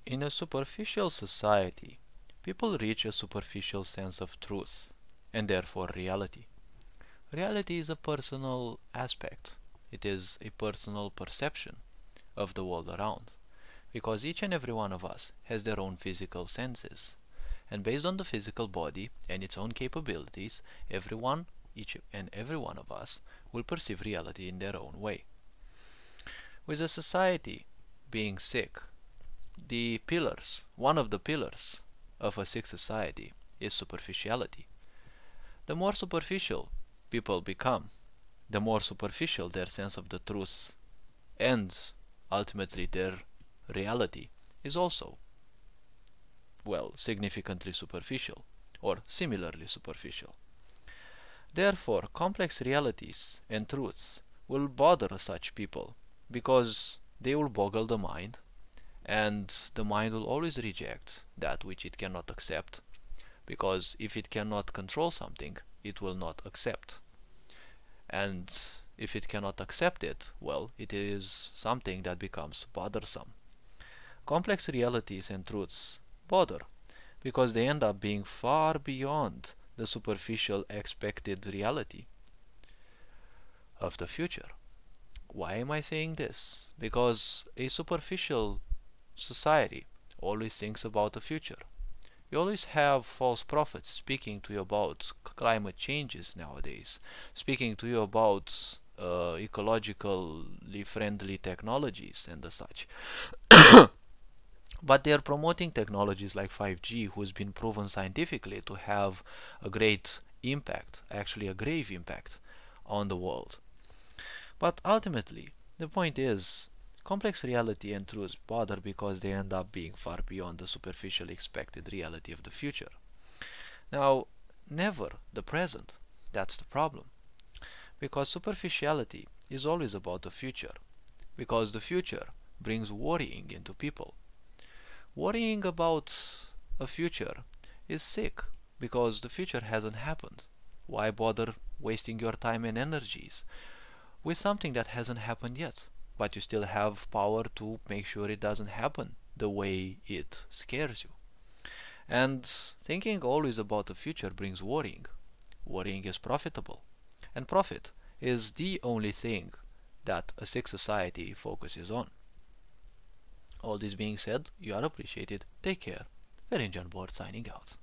In a superficial society, people reach a superficial sense of truth, and therefore reality. Reality is a personal aspect. It is a personal perception of the world around, because each and every one of us has their own physical senses. And based on the physical body and its own capabilities, each and every one of us will perceive reality in their own way. With a society being sick, one of the pillars of a sick society is superficiality. The more superficial people become, the more superficial their sense of the truth and ultimately their reality is also, well, significantly superficial or similarly superficial. Therefore, complex realities and truths will bother such people because they will boggle the mind, and the mind will always reject that which it cannot accept, because if it cannot control something, it will not accept. And if it cannot accept it, well, it is something that becomes bothersome. Complex realities and truths bother because they end up being far beyond the superficial expected reality of the future. Why am I saying this? Because a superficial society always thinks about the future. You always have false prophets speaking to you about climate changes nowadays, speaking to you about ecologically friendly technologies and the such. But they are promoting technologies like 5G, who's been proven scientifically to have a great impact, actually a grave impact, on the world. But ultimately, the point is, complex reality and truths bother because they end up being far beyond the superficially expected reality of the future. Now, never the present. That's the problem. Because superficiality is always about the future. Because the future brings worrying into people. Worrying about a future is sick because the future hasn't happened. Why bother wasting your time and energies with something that hasn't happened yet? But you still have power to make sure it doesn't happen the way it scares you. And thinking always about the future brings worrying. Worrying is profitable. And profit is the only thing that a sick society focuses on. All this being said, you are appreciated. Take care. Very John Board signing out.